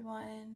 everyone,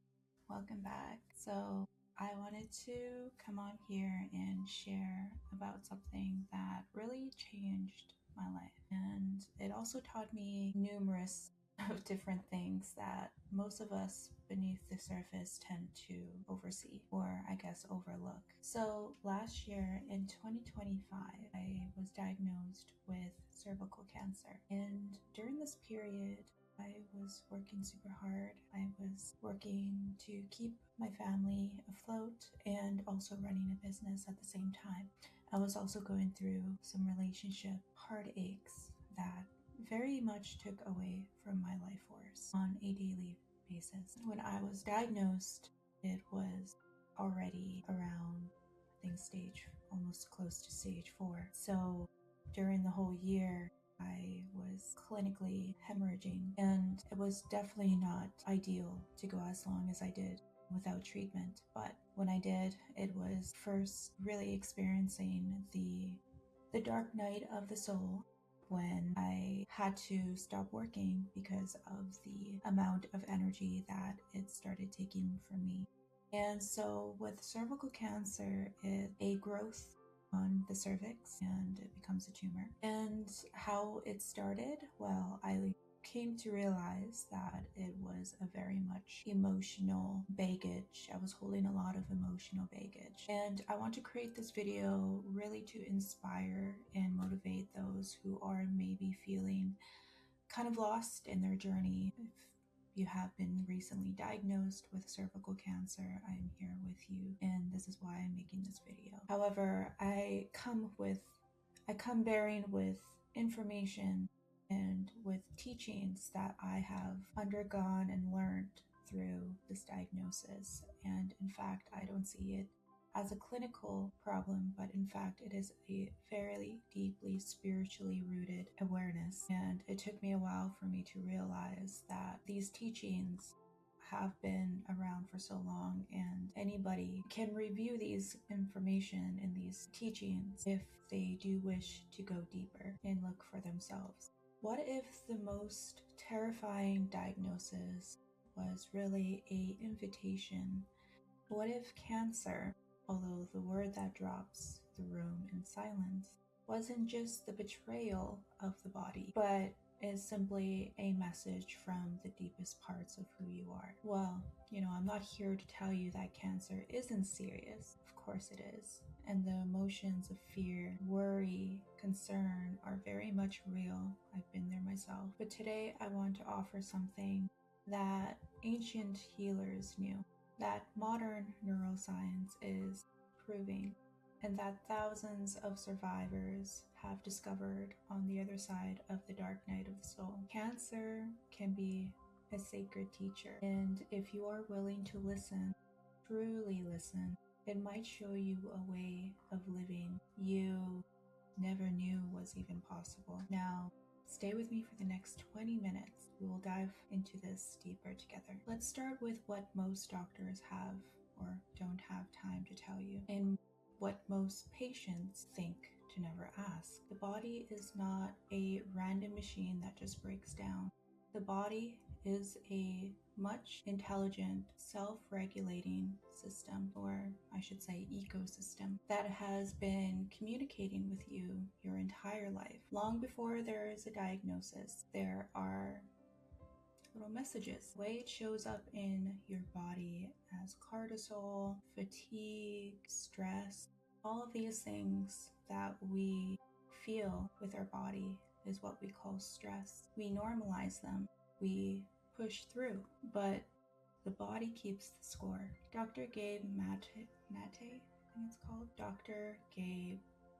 welcome back. So I wanted to come on here and share about something that really changed my life, and it also taught me numerous of different things that most of us beneath the surface tend to oversee, or I guess overlook. So last year in 2025, I was diagnosed with cervical cancer, and during this period I was working super hard. I was working to keep my family afloat and also running a business at the same time. I was also going through some relationship heartaches that very much took away from my life force on a daily basis. When I was diagnosed, it was already around, I think, almost close to stage 4. So during the whole year, I was clinically hemorrhaging, and it was definitely not ideal to go as long as I did without treatment. But when I did, it was first really experiencing the dark night of the soul, when I had to stop working because of the amount of energy that it started taking from me. And so with cervical cancer, it's a growth on the cervix and it becomes a tumor. And how it started, well, I came to realize that it was a very much emotional baggage. I was holding a lot of emotional baggage. And I want to create this video really to inspire and motivate those who are maybe feeling kind of lost in their journey. If you have been recently diagnosed with cervical cancer, I'm here with you, and this is why I'm making this video. However, I come bearing with information and with teachings that I have undergone and learned through this diagnosis. And in fact, I don't see it as a clinical problem, but in fact it is a fairly deeply spiritually rooted awareness. And it took me a while for me to realize that these teachings have been around for so long, and anybody can review these information and these teachings if they do wish to go deeper and look for themselves. What if the most terrifying diagnosis was really an invitation? What if cancer, although the word that drops the room in silence, wasn't just the betrayal of the body, but is simply a message from the deepest parts of who you are? Well, I'm not here to tell you that cancer isn't serious. Of course it is. And the emotions of fear, worry, concern are very much real. I've been there myself. But today I want to offer something that ancient healers knew, that modern neuroscience is proving, and that thousands of survivors have discovered on the other side of the dark night of the soul. Cancer can be a sacred teacher, and if you are willing to listen, truly listen, it might show you a way of living you never knew was even possible. Now, stay with me for the next 20 minutes. We will dive into this deeper together. Let's start with what most doctors have or don't have time to tell you, and what most patients think to never ask. The body is not a random machine that just breaks down. The body is a much intelligent, self-regulating system, or I should say ecosystem, that has been communicating with you your entire life. Long before there is a diagnosis, there are little messages. The way it shows up in your body as cortisol, fatigue, stress, all of these things that we feel with our body is what we call stress. We normalize them. We push through, but the body keeps the score. Dr. Gabe Mate, I think it's called, Dr. Gabe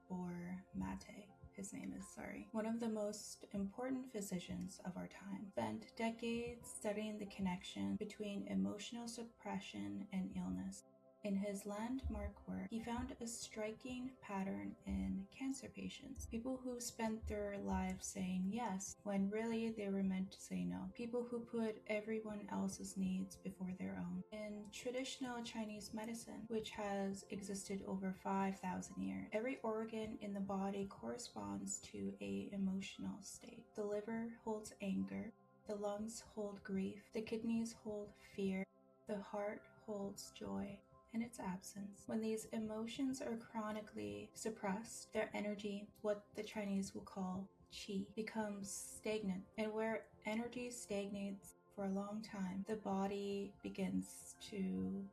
or Mate, his name is, one of the most important physicians of our time, spent decades studying the connection between emotional suppression and illness. In his landmark work, he found a striking pattern in cancer patients. People who spent their lives saying yes when really they were meant to say no. People who put everyone else's needs before their own. In traditional Chinese medicine, which has existed over 5,000 years, every organ in the body corresponds to an emotional state. The liver holds anger, the lungs hold grief, the kidneys hold fear, The heart holds joy in its absence. When these emotions are chronically suppressed, their energy, what the Chinese will call qi, becomes stagnant. And where energy stagnates for a long time, the body begins to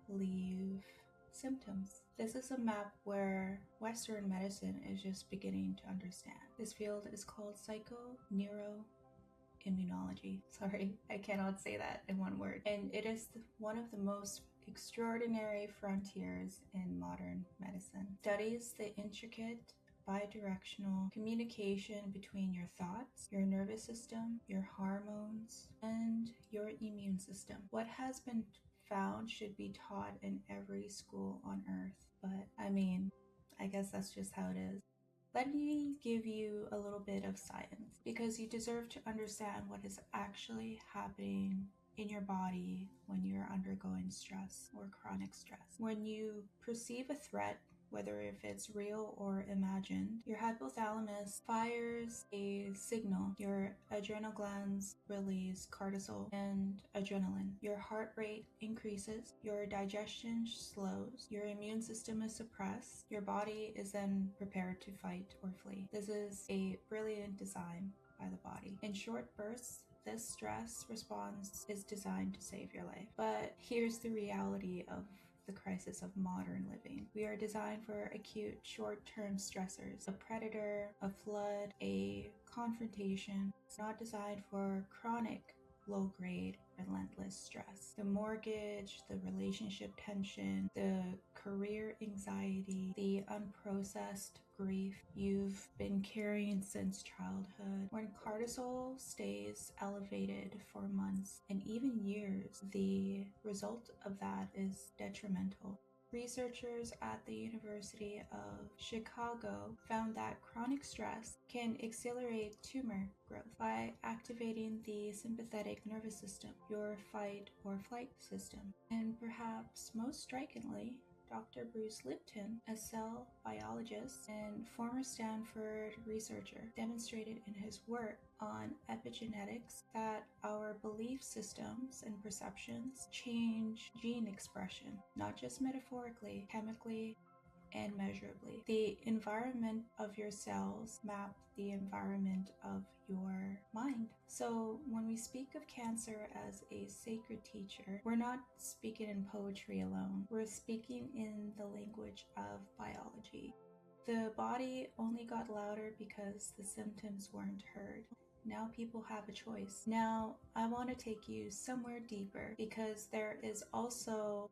leave symptoms. This is a map where Western medicine is just beginning to understand. This field is called psychoneuroimmunology. Sorry, I cannot say that in one word. And it is one of the most extraordinary frontiers in modern medicine. Studies the intricate bidirectional communication between your thoughts, your nervous system, your hormones, and your immune system. What has been found should be taught in every school on earth. But I guess that's just how it is. Let me give you a little bit of science because you deserve to understand what is actually happening in your body when you're undergoing stress or chronic stress. When you perceive a threat, whether if it's real or imagined, your hypothalamus fires a signal. Your adrenal glands release cortisol and adrenaline. Your heart rate increases, your digestion slows, your immune system is suppressed, your body is then prepared to fight or flee. This is a brilliant design by the body. In short bursts, this stress response is designed to save your life. But here's the reality of the crisis of modern living. We are designed for acute short-term stressors, a predator, a flood, a confrontation. It's not designed for chronic, low-grade, relentless stress. The mortgage, the relationship tension, the career anxiety, the unprocessed grief you've been carrying since childhood. When cortisol stays elevated for months and even years, the result of that is detrimental. Researchers at the University of Chicago found that chronic stress can accelerate tumor growth by activating the sympathetic nervous system, your fight or flight system. And perhaps most strikingly, Dr. Bruce Lipton, a cell biologist and former Stanford researcher, demonstrated in his work on epigenetics that our belief systems and perceptions change gene expression, not just metaphorically, chemically, and measurably. The environment of your cells map the environment of your mind. So when we speak of cancer as a sacred teacher, we're not speaking in poetry alone. We're speaking in the language of biology. The body only got louder because the symptoms weren't heard. Now people have a choice. Now I want to take you somewhere deeper because there is also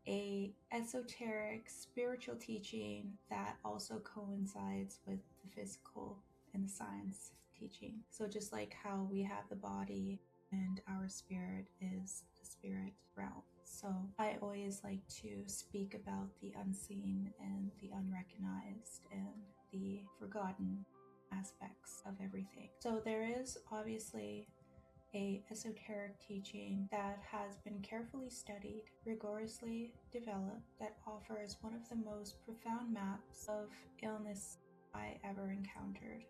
a esoteric spiritual teaching that also coincides with the physical and the science teaching. So just like how we have the body and our spirit is the spirit realm. So I always like to speak about the unseen and the unrecognized and the forgotten aspects of everything. So there is obviously a esoteric teaching that has been carefully studied, rigorously developed, that offers one of the most profound maps of illness I ever encountered.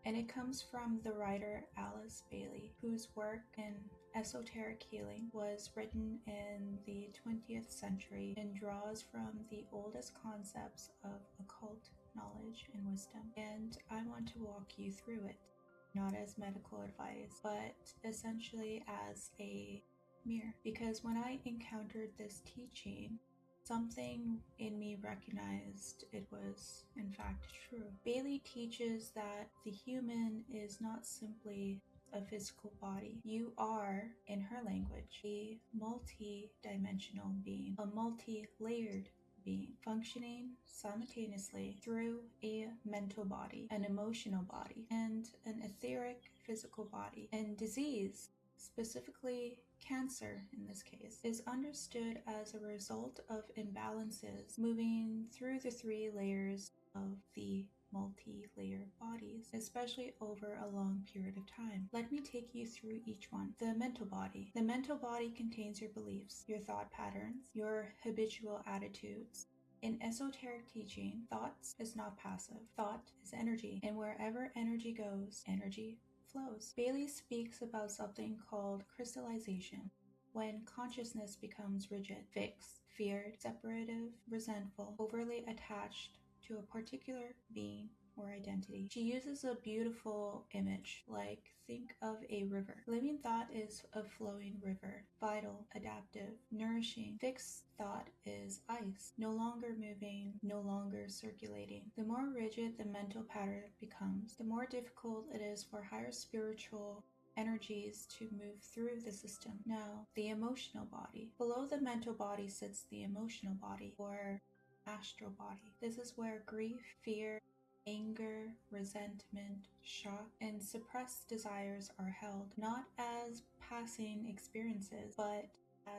And it comes from the writer Alice Bailey, whose work in esoteric healing was written in the 20th century and draws from the oldest concepts of occult knowledge and wisdom. And I want to walk you through it, not as medical advice, but essentially as a mirror. Because when I encountered this teaching, something in me recognized it was, in fact, true. Bailey teaches that the human is not simply a physical body. You are, in her language, a multi-dimensional being, a multi-layered being, functioning simultaneously through a mental body, an emotional body, and an etheric physical body. And disease, specifically cancer in this case, is understood as a result of imbalances moving through the three layers of the multi-layered bodies, especially over a long period of time. Let me take you through each one. The mental body. The mental body contains your beliefs, your thought patterns, your habitual attitudes. In esoteric teaching, thoughts is not passive. Thought is energy, and wherever energy goes, energy flows. Bailey speaks about something called crystallization. when consciousness becomes rigid, fixed, feared, separative, resentful, overly attached to a particular being or identity. She uses a beautiful image, like think of a river. Living thought is a flowing river, vital, adaptive, nourishing. Fixed thought is ice, no longer moving, no longer circulating. The more rigid the mental pattern becomes, the more difficult it is for higher spiritual energies to move through the system. Now, the emotional body. Below the mental body sits the emotional body, or astral body. This is where grief, fear, anger, resentment, shock, and suppressed desires are held, not as passing experiences, but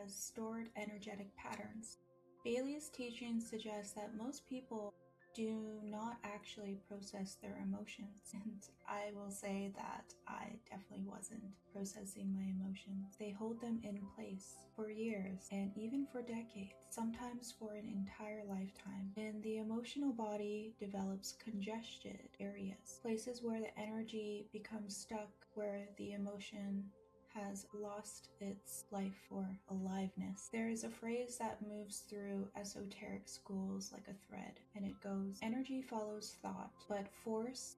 as stored energetic patterns. Bailey's teaching suggests that most people do not actually process their emotions. And I will say that I definitely wasn't processing my emotions. They hold them in place for years and even for decades, sometimes for an entire lifetime. And the emotional body develops congested areas, places where the energy becomes stuck, where the emotion has lost its life or aliveness. There is a phrase that moves through esoteric schools like a thread, and it goes, energy follows thought, but force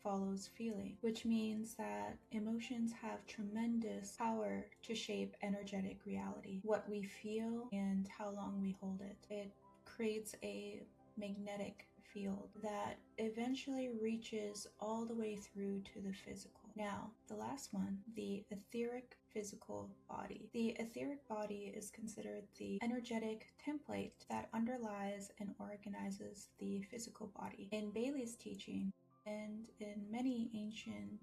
follows feeling, which means that emotions have tremendous power to shape energetic reality, what we feel and how long we hold it. It creates a magnetic field that eventually reaches all the way through to the physical. Now, the last one, the etheric physical body. The etheric body is considered the energetic template that underlies and organizes the physical body. In Bailey's teaching, and in many ancient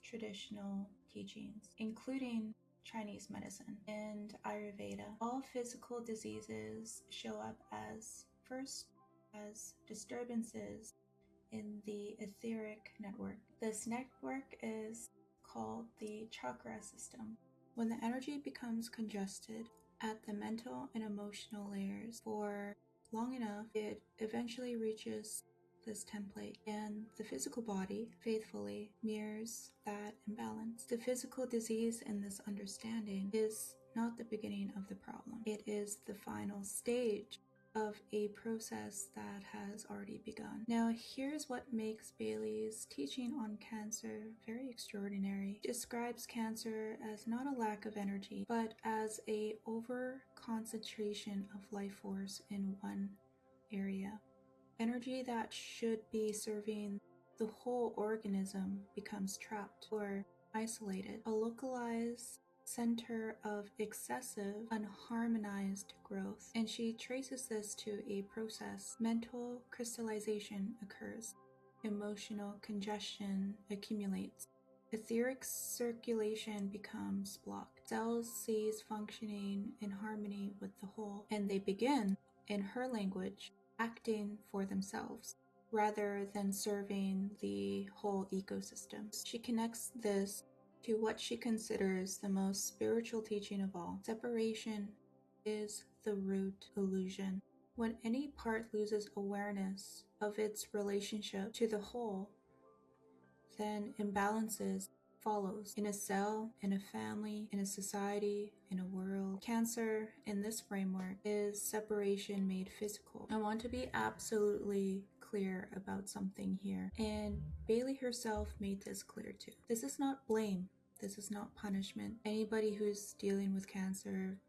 traditional teachings, including Chinese medicine and Ayurveda, all physical diseases show up as disturbances in the etheric network. This network is called the chakra system. When the energy becomes congested at the mental and emotional layers for long enough, it eventually reaches this template, and the physical body faithfully mirrors that imbalance. The physical disease in this understanding is not the beginning of the problem. It is the final stage of a process that has already begun. Now, here's what makes Bailey's teaching on cancer very extraordinary. She describes cancer as not a lack of energy, but as a over concentration of life force in one area. Energy that should be serving the whole organism becomes trapped or isolated. A localized center of excessive, unharmonized growth. And she traces this to a process. Mental crystallization occurs. Emotional congestion accumulates. Etheric circulation becomes blocked. Cells cease functioning in harmony with the whole, and they begin, in her language, acting for themselves rather than serving the whole ecosystem. She connects this to what she considers the most spiritual teaching of all. Separation is the root illusion. When any part loses awareness of its relationship to the whole, then imbalances follows in a cell, in a family, in a society, in a world. Cancer, in this framework, is separation made physical. I want to be absolutely clear about something here, and Bailey herself made this clear too. This is not blame. This is not punishment. Anybody who's dealing with cancer,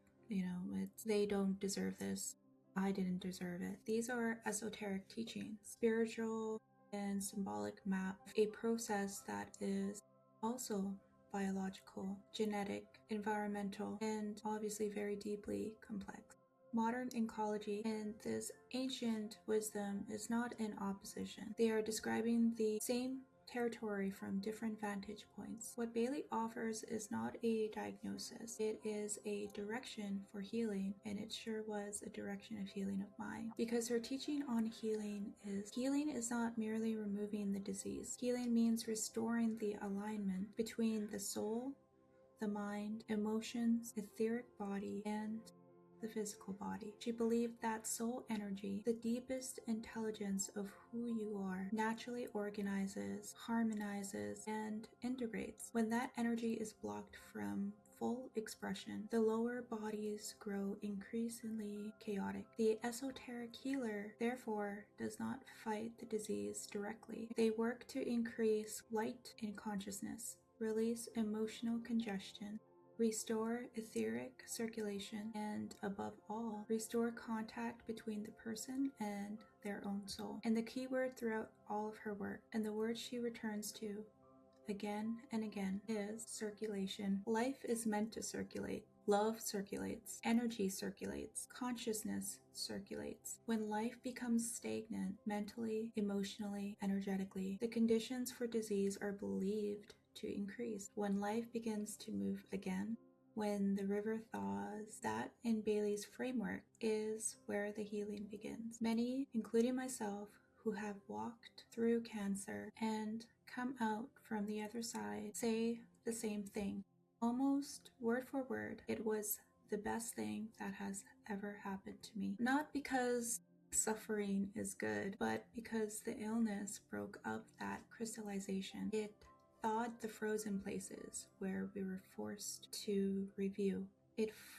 they don't deserve this. I didn't deserve it. These are esoteric teachings, spiritual and symbolic map, a process that is also biological, genetic, environmental, and obviously very deeply complex. Modern ecology and this ancient wisdom is not in opposition. They are describing the same territory from different vantage points. What Bailey offers is not a diagnosis. It is a direction for healing, and it sure was a direction of healing of mine. Because her teaching on healing is not merely removing the disease. Healing means restoring the alignment between the soul, the mind, emotions, etheric body, and the physical body. She believed that soul energy, the deepest intelligence of who you are, naturally organizes, harmonizes, and integrates. When that energy is blocked from full expression. The lower bodies grow increasingly chaotic. The esoteric healer, therefore, does not fight the disease directly. They work to increase light in consciousness, release emotional congestion, restore etheric circulation, and above all, restore contact between the person and their own soul. And the key word throughout all of her work, and the word she returns to again and again, is circulation. Life is meant to circulate. Love circulates, energy circulates, consciousness circulates. When life becomes stagnant mentally, emotionally, energetically, the conditions for disease are believed to increase. When life begins to move again, when the river thaws, that in Bailey's framework is where the healing begins. Many, including myself, who have walked through cancer and come out from the other side, say the same thing. Almost word for word, it was the best thing that has ever happened to me. Not because suffering is good, but because the illness broke up that crystallization. It thawed the frozen places where we were forced to review.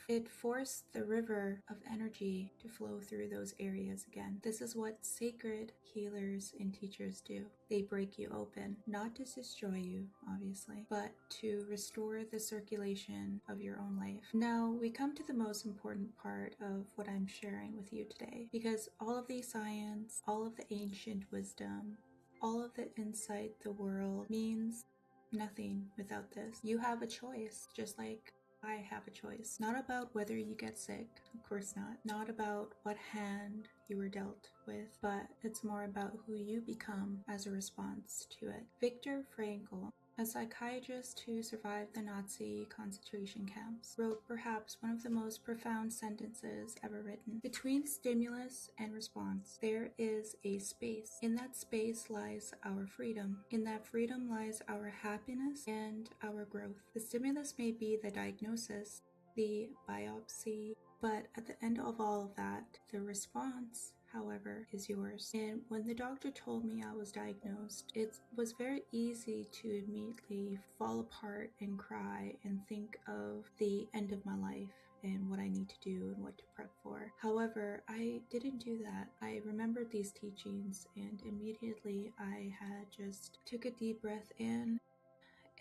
It forced the river of energy to flow through those areas again. This is what sacred healers and teachers do. They break you open, not to destroy you, obviously, but to restore the circulation of your own life. Now, we come to the most important part of what I'm sharing with you today, because all of the science, all of the ancient wisdom, all of the insight the world means nothing without this. You have a choice, just like I have a choice. Not about whether you get sick, of course not. Not about what hand you were dealt with, but it's more about who you become as a response to it. Viktor Frankl, a psychiatrist who survived the Nazi concentration camps, wrote perhaps one of the most profound sentences ever written. Between stimulus and response, there is a space. In that space lies our freedom. In that freedom lies our happiness and our growth. The stimulus may be the diagnosis, the biopsy, but at the end of all of that, the response, however, is yours. And when the doctor told me I was diagnosed, it was very easy to immediately fall apart and cry and think of the end of my life and what I need to do and what to prep for. However, I didn't do that. I remembered these teachings, and immediately I had just took a deep breath in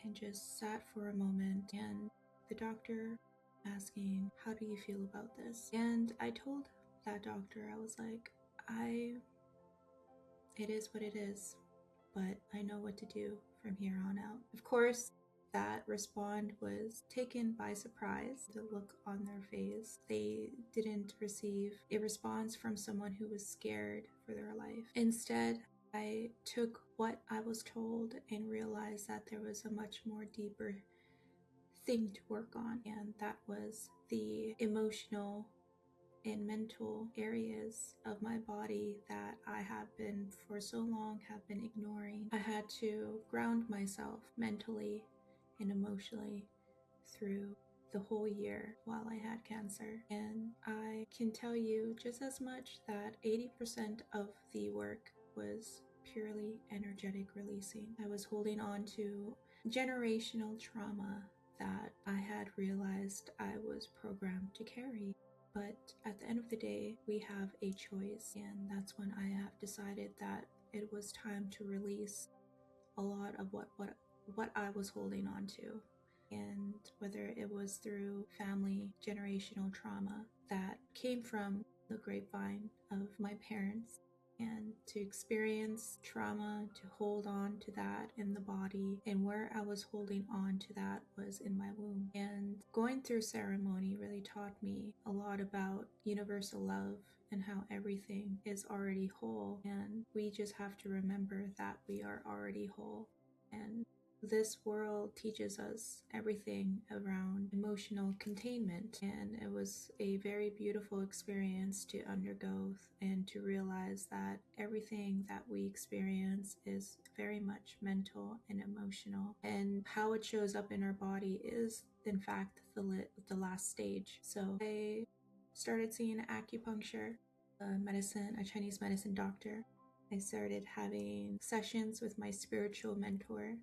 and just sat for a moment, and the doctor asking, "How do you feel about this?" And I told that doctor, I was like, it is what it is, but I know what to do from here on out. Of course, that respond was taken by surprise. The look on their face, they didn't receive a response from someone who was scared for their life. Instead, I took what I was told and realized that there was a much more deeper thing to work on, and that was the emotional and mental areas of my body that I have been for so long have been ignoring. I had to ground myself mentally and emotionally through the whole year while I had cancer. And I can tell you just as much that 80% of the work was purely energetic releasing. I was holding on to generational trauma that I had realized I was programmed to carry. But at the end of the day, we have a choice, and that's when I have decided that it was time to release a lot of what I was holding on to. And whether it was through family generational trauma that came from the grapevine of my parents, and to experience trauma, to hold on to that in the body, and where I was holding on to that was in my womb. And going through ceremony really taught me a lot about universal love and how everything is already whole, and we just have to remember that we are already whole. And this world teaches us everything around emotional containment, and it was a very beautiful experience to undergo and to realize that everything that we experience is very much mental and emotional, and how it shows up in our body is in fact the last stage. So I started seeing acupuncture, a Chinese medicine doctor. I started having sessions with my spiritual mentor.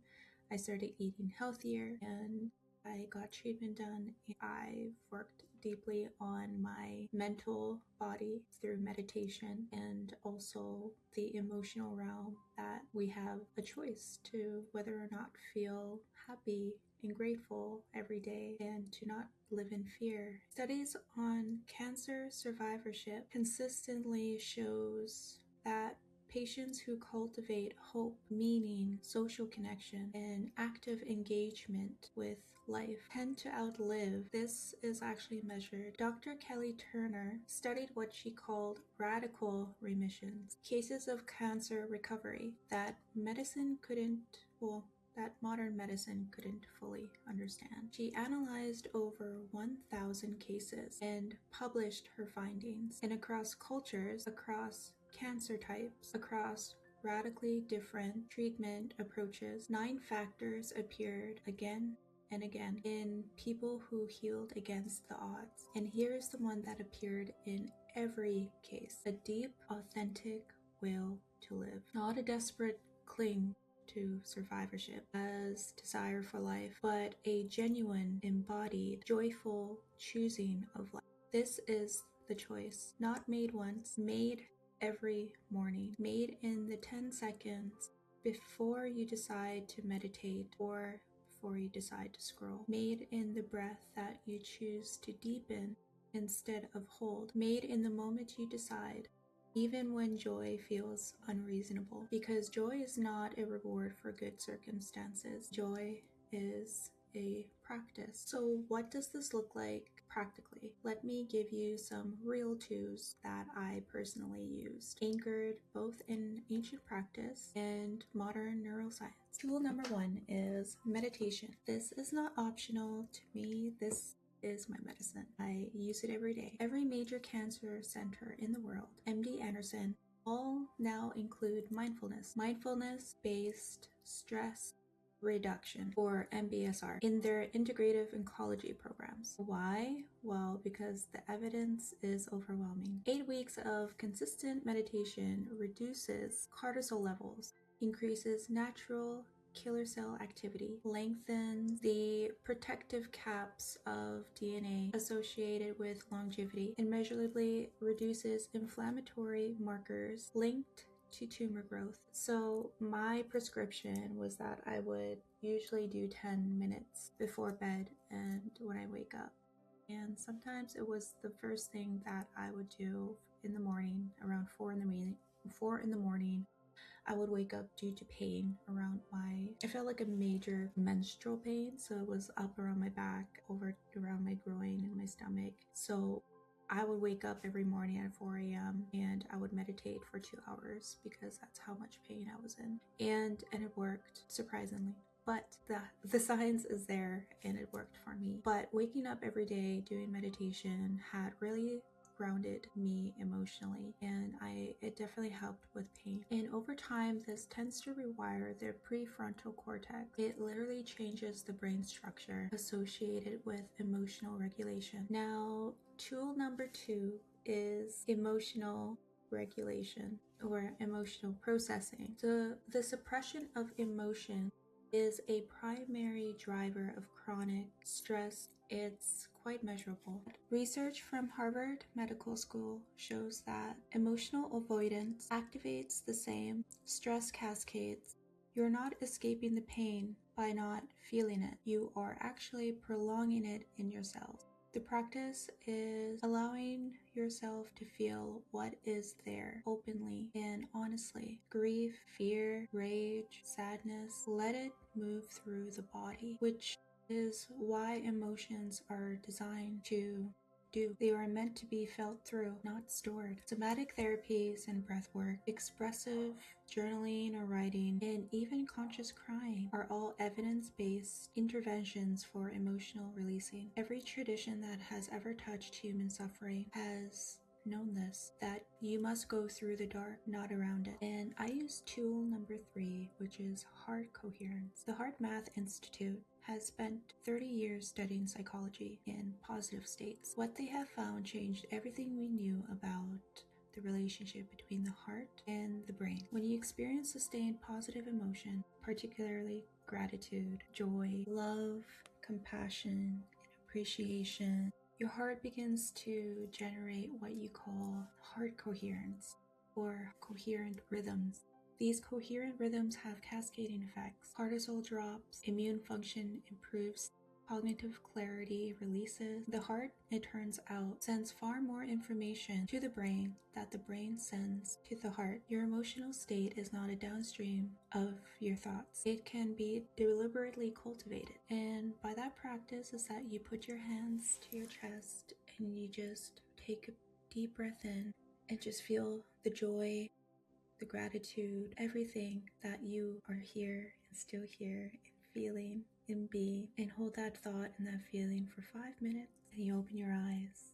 I started eating healthier, and I got treatment done. I've worked deeply on my mental body through meditation and also the emotional realm, that we have a choice to whether or not feel happy and grateful every day and to not live in fear. Studies on cancer survivorship consistently shows that patients who cultivate hope, meaning, social connection, and active engagement with life tend to outlive. This is actually measured. Dr. Kelly Turner studied what she called radical remissions, cases of cancer recovery that modern medicine couldn't fully understand. She analyzed over 1,000 cases and published her findings. And across cultures, across cancer types, across radically different treatment approaches, 9 factors appeared again and again in people who healed against the odds. And here's the one that appeared in every case: a deep, authentic will to live, not a desperate cling to survivorship as desire for life, but a genuine, embodied, joyful choosing of life. This is the choice, not made once, made every morning, made in the 10 seconds before you decide to meditate or before you decide to scroll, made in the breath that you choose to deepen instead of hold, made in the moment you decide, even when joy feels unreasonable. Because joy is not a reward for good circumstances. Joy is a practice. So what does this look like practically? Let me give you some real tools that I personally used, anchored both in ancient practice and modern neuroscience. Tool number 1 is meditation. This is not optional to me. This is my medicine. I use it every day. Every major cancer center in the world, MD Anderson, all now include mindfulness-based stress reduction, or MBSR, in their integrative oncology programs. Why? Well, because the evidence is overwhelming. 8 weeks of consistent meditation reduces cortisol levels, increases natural killer cell activity, lengthens the protective caps of DNA associated with longevity, and measurably reduces inflammatory markers linked to tumor growth. So my prescription was that I would usually do 10 minutes before bed and when I wake up. And sometimes it was the first thing that I would do in the morning, around 4 in the morning. I would wake up due to pain around I felt like a major menstrual pain. So it was up around my back, over around my groin and my stomach. So I would wake up every morning at 4 a.m. and I would meditate for 2 hours because that's how much pain I was in. And it worked, surprisingly. But the science is there and it worked for me. But waking up every day doing meditation had really grounded me emotionally, and it definitely helped with pain. And over time, this tends to rewire the prefrontal cortex. It literally changes the brain structure associated with emotional regulation. Now, tool number 2 is emotional regulation or emotional processing. The suppression of emotion is a primary driver of chronic stress. It's quite measurable. Research from Harvard Medical School shows that emotional avoidance activates the same stress cascades. You're not escaping the pain by not feeling it. You are actually prolonging it in yourself. The practice is allowing yourself to feel what is there openly and honestly. Grief, fear, rage, sadness. Let it move through the body, which is why emotions are designed to do. They are meant to be felt through, not stored. Somatic therapies and breath work, expressive journaling or writing, and even conscious crying are all evidence-based interventions for emotional releasing. Every tradition that has ever touched human suffering has known this, that you must go through the dark, not around it. And I use tool number 3, which is heart coherence. The Heart Math Institute has spent 30 years studying psychology in positive states. What they have found changed everything we knew about the relationship between the heart and the brain. When you experience sustained positive emotion, particularly gratitude, joy, love, compassion and appreciation, your heart begins to generate what you call heart coherence or coherent rhythms. These coherent rhythms have cascading effects. Cortisol drops, immune function improves, cognitive clarity releases. The heart, it turns out, sends far more information to the brain that the brain sends to the heart. Your emotional state is not a downstream of your thoughts. It can be deliberately cultivated. And by that practice is that you put your hands to your chest and you just take a deep breath in and just feel the joy, the gratitude, everything that you are here and still here and feeling and being, and hold that thought and that feeling for 5 minutes, and you open your eyes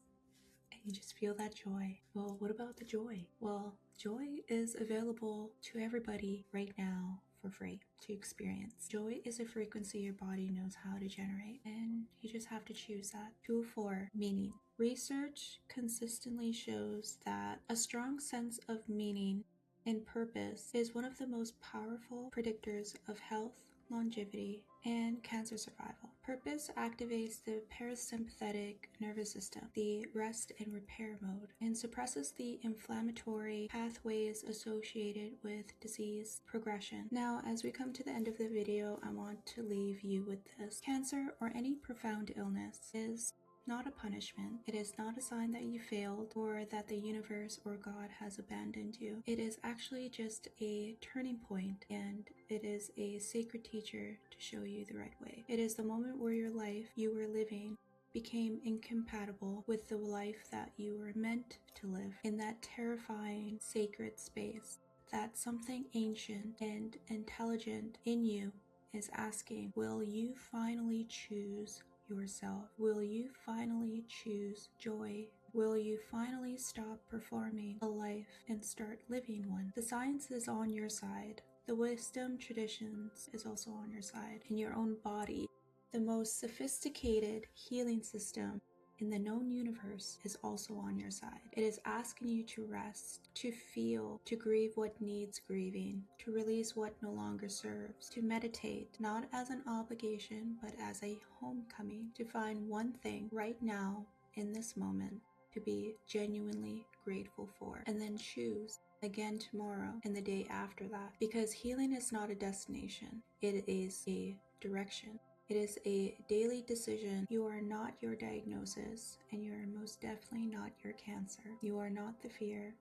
and you just feel that joy. Well, what about the joy? Well, joy is available to everybody right now for free to experience. Joy is a frequency your body knows how to generate, and you just have to choose that. 2-4, meaning. Research consistently shows that a strong sense of meaning and purpose is one of the most powerful predictors of health, longevity, and cancer survival. Purpose activates the parasympathetic nervous system, the rest and repair mode, and suppresses the inflammatory pathways associated with disease progression. Now, as we come to the end of the video, I want to leave you with this. Cancer or any profound illness is not a punishment. It is not a sign that you failed or that the universe or God has abandoned you. It is actually just a turning point, and it is a sacred teacher to show you the right way. It is the moment where your life you were living became incompatible with the life that you were meant to live. In that terrifying sacred space, that something ancient and intelligent in you is asking, will you finally choose yourself? Will you finally choose joy? Will you finally stop performing a life and start living one? The science is on your side. The wisdom traditions is also on your side. In your own body, the most sophisticated healing system in the known universe is also on your side. It is asking you to rest, to feel, to grieve what needs grieving, to release what no longer serves, to meditate, not as an obligation, but as a homecoming, to find one thing right now in this moment to be genuinely grateful for, and then choose again tomorrow and the day after that. Because healing is not a destination, it is a direction. It is a daily decision. You are not your diagnosis, and you are most definitely not your cancer. You are not the fear,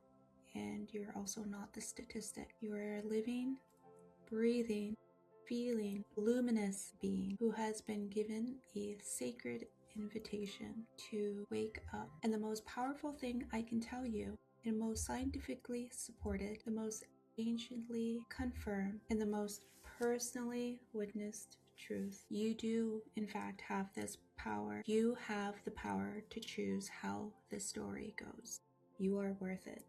and you're also not the statistic. You are a living, breathing, feeling, luminous being who has been given a sacred invitation to wake up. And the most powerful thing I can tell you, and most scientifically supported, the most anciently confirmed, and the most personally witnessed truth. You do, in fact, have this power. You have the power to choose how the story goes. You are worth it.